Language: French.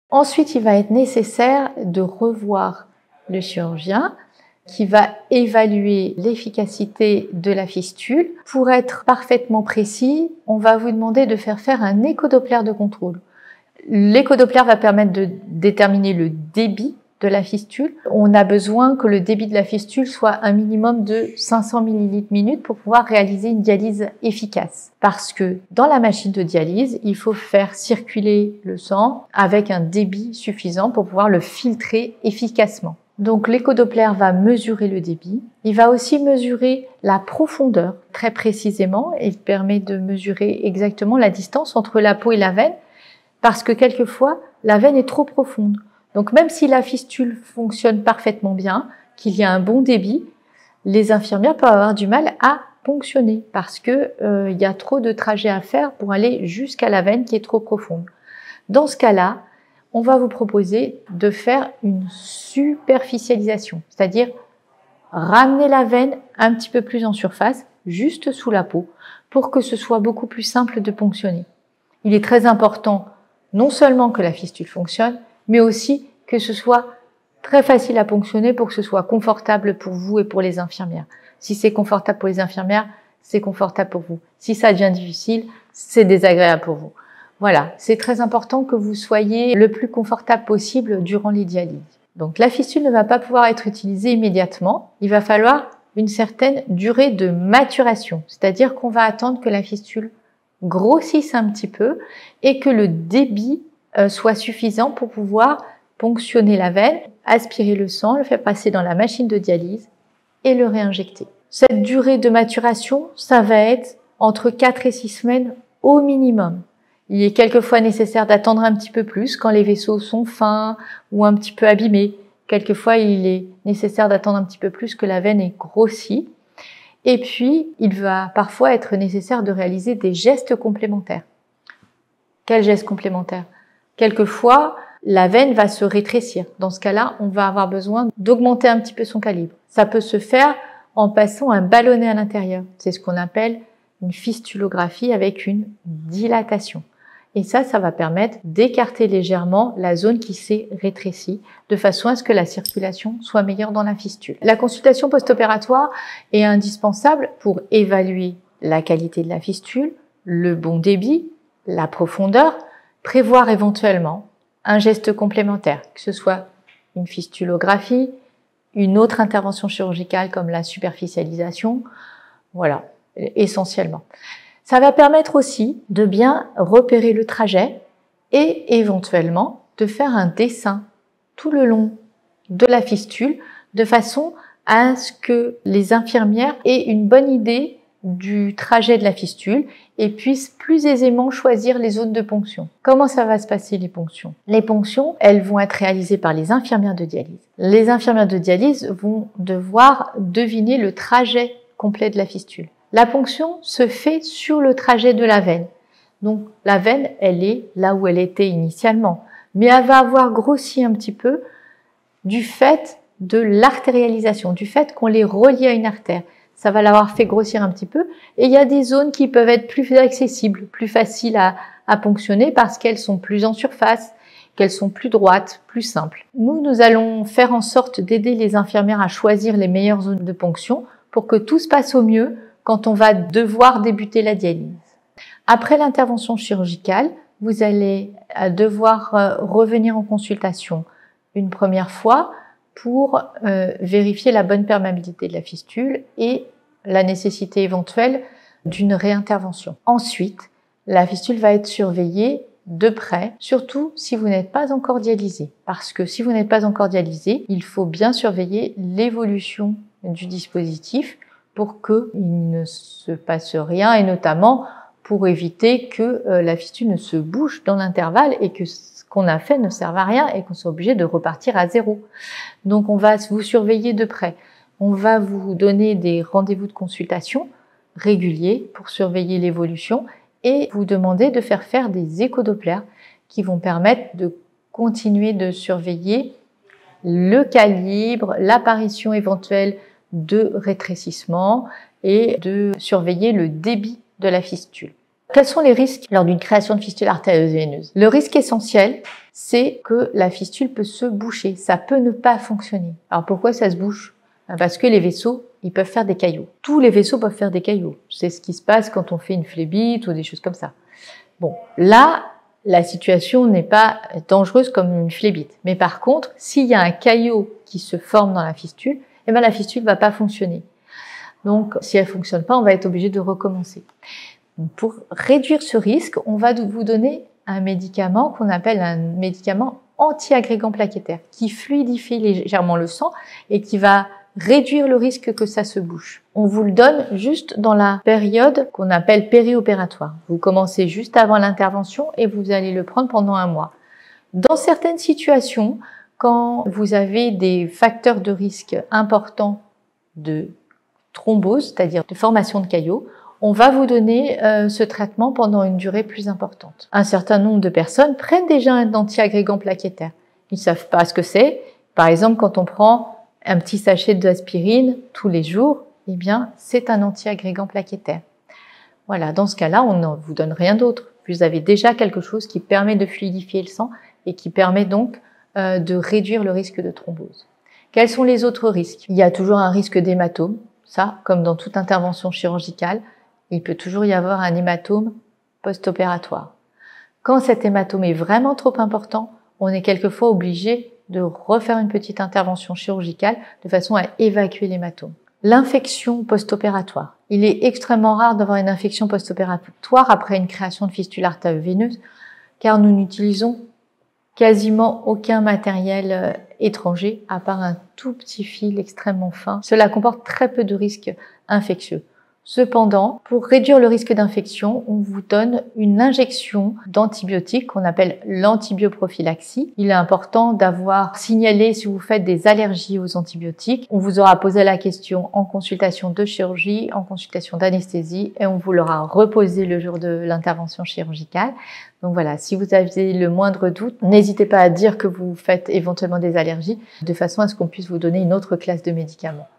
Ensuite, il va être nécessaire de revoir le chirurgien qui va évaluer l'efficacité de la fistule. Pour être parfaitement précis, on va vous demander de faire un échodoppler de contrôle. L'échodoppler va permettre de déterminer le débit de la fistule. On a besoin que le débit de la fistule soit un minimum de 500 ml/minute pour pouvoir réaliser une dialyse efficace. Parce que dans la machine de dialyse, il faut faire circuler le sang avec un débit suffisant pour pouvoir le filtrer efficacement. Donc l'échodoppler va mesurer le débit. Il va aussi mesurer la profondeur très précisément. Il permet de mesurer exactement la distance entre la peau et la veine parce que quelquefois, la veine est trop profonde. Donc même si la fistule fonctionne parfaitement bien, qu'il y a un bon débit, les infirmières peuvent avoir du mal à ponctionner parce que il y a trop de trajets à faire pour aller jusqu'à la veine qui est trop profonde. Dans ce cas-là, on va vous proposer de faire une superficialisation, c'est-à-dire ramener la veine un petit peu plus en surface, juste sous la peau, pour que ce soit beaucoup plus simple de ponctionner. Il est très important non seulement que la fistule fonctionne, mais aussi que ce soit très facile à ponctionner pour que ce soit confortable pour vous et pour les infirmières. Si c'est confortable pour les infirmières, c'est confortable pour vous. Si ça devient difficile, c'est désagréable pour vous. Voilà, c'est très important que vous soyez le plus confortable possible durant les dialyses. Donc la fistule ne va pas pouvoir être utilisée immédiatement. Il va falloir une certaine durée de maturation, c'est-à-dire qu'on va attendre que la fistule grossisse un petit peu et que le débit soit suffisant pour pouvoir ponctionner la veine, aspirer le sang, le faire passer dans la machine de dialyse et le réinjecter. Cette durée de maturation, ça va être entre 4 et 6 semaines au minimum. Il est quelquefois nécessaire d'attendre un petit peu plus quand les vaisseaux sont fins ou un petit peu abîmés. Quelquefois, il est nécessaire d'attendre un petit peu plus que la veine ait grossi. Et puis, il va parfois être nécessaire de réaliser des gestes complémentaires. Quels gestes complémentaires? Quelquefois, la veine va se rétrécir. Dans ce cas-là, on va avoir besoin d'augmenter un petit peu son calibre. Ça peut se faire en passant un ballonnet à l'intérieur. C'est ce qu'on appelle une fistulographie avec une dilatation. Et ça va permettre d'écarter légèrement la zone qui s'est rétrécie de façon à ce que la circulation soit meilleure dans la fistule. La consultation post-opératoire est indispensable pour évaluer la qualité de la fistule, le bon débit, la profondeur, prévoir éventuellement un geste complémentaire, que ce soit une fistulographie, une autre intervention chirurgicale comme la superficialisation, voilà, essentiellement. Ça va permettre aussi de bien repérer le trajet et éventuellement de faire un dessin tout le long de la fistule de façon à ce que les infirmières aient une bonne idée du trajet de la fistule et puissent plus aisément choisir les zones de ponction. Comment ça va se passer les ponctions? Les ponctions, elles vont être réalisées par les infirmières de dialyse. Les infirmières de dialyse vont devoir deviner le trajet complet de la fistule. La ponction se fait sur le trajet de la veine. Donc la veine, elle est là où elle était initialement, mais elle va avoir grossi un petit peu du fait de l'artérialisation, du fait qu'on les relie à une artère. Ça va l'avoir fait grossir un petit peu et il y a des zones qui peuvent être plus accessibles, plus faciles à ponctionner parce qu'elles sont plus en surface, qu'elles sont plus droites, plus simples. Nous allons faire en sorte d'aider les infirmières à choisir les meilleures zones de ponction pour que tout se passe au mieux quand on va devoir débuter la dialyse. Après l'intervention chirurgicale, vous allez devoir revenir en consultation une première fois pour vérifier la bonne perméabilité de la fistule et la nécessité éventuelle d'une réintervention. Ensuite, la fistule va être surveillée de près, surtout si vous n'êtes pas encore dialysé. Parce que si vous n'êtes pas encore dialysé, il faut bien surveiller l'évolution du dispositif pour qu'il ne se passe rien et notamment pour éviter que la fistule ne se bouche dans l'intervalle et que ce qu'on a fait ne serve à rien et qu'on soit obligé de repartir à zéro. Donc on va vous surveiller de près. On va vous donner des rendez-vous de consultation réguliers pour surveiller l'évolution et vous demander de faire des échodopplers qui vont permettre de continuer de surveiller le calibre, l'apparition éventuelle de rétrécissement et de surveiller le débit de la fistule. Quels sont les risques lors d'une création de fistule artérieuse-veineuse? Le risque essentiel, c'est que la fistule peut se boucher, ça peut ne pas fonctionner. Alors pourquoi ça se bouche? Parce que les vaisseaux, ils peuvent faire des caillots. Tous les vaisseaux peuvent faire des caillots. C'est ce qui se passe quand on fait une phlébite ou des choses comme ça. Bon, là, la situation n'est pas dangereuse comme une phlébite. Mais par contre, s'il y a un caillot qui se forme dans la fistule, eh bien la fistule va pas fonctionner. Donc, si elle fonctionne pas, on va être obligé de recommencer. Donc, pour réduire ce risque, on va vous donner un médicament qu'on appelle un médicament anti-agrégant plaquettaire qui fluidifie légèrement le sang et qui va réduire le risque que ça se bouche. On vous le donne juste dans la période qu'on appelle périopératoire. Vous commencez juste avant l'intervention et vous allez le prendre pendant 1 mois. Dans certaines situations, quand vous avez des facteurs de risque importants de thrombose, c'est-à-dire de formation de caillots, on va vous donner ce traitement pendant une durée plus importante. Un certain nombre de personnes prennent déjà un anti-agrégant plaquettaire. Ils ne savent pas ce que c'est. Par exemple, quand on prend un petit sachet d'aspirine tous les jours, eh bien, c'est un anti-agrégant plaquettaire. Voilà, dans ce cas-là, on ne vous donne rien d'autre. Vous avez déjà quelque chose qui permet de fluidifier le sang et qui permet donc de réduire le risque de thrombose. Quels sont les autres risques? Il y a toujours un risque d'hématome. Ça, comme dans toute intervention chirurgicale, il peut toujours y avoir un hématome post-opératoire. Quand cet hématome est vraiment trop important, on est quelquefois obligé de refaire une petite intervention chirurgicale de façon à évacuer l'hématome. L'infection post-opératoire. Il est extrêmement rare d'avoir une infection post-opératoire après une création de fistule artério-veineuse car nous n'utilisons quasiment aucun matériel étranger à part un tout petit fil extrêmement fin. Cela comporte très peu de risques infectieux. Cependant, pour réduire le risque d'infection, on vous donne une injection d'antibiotiques qu'on appelle l'antibioprophylaxie. Il est important d'avoir signalé si vous faites des allergies aux antibiotiques. On vous aura posé la question en consultation de chirurgie, en consultation d'anesthésie et on vous l'aura reposé le jour de l'intervention chirurgicale. Donc voilà, si vous avez le moindre doute, n'hésitez pas à dire que vous faites éventuellement des allergies de façon à ce qu'on puisse vous donner une autre classe de médicaments.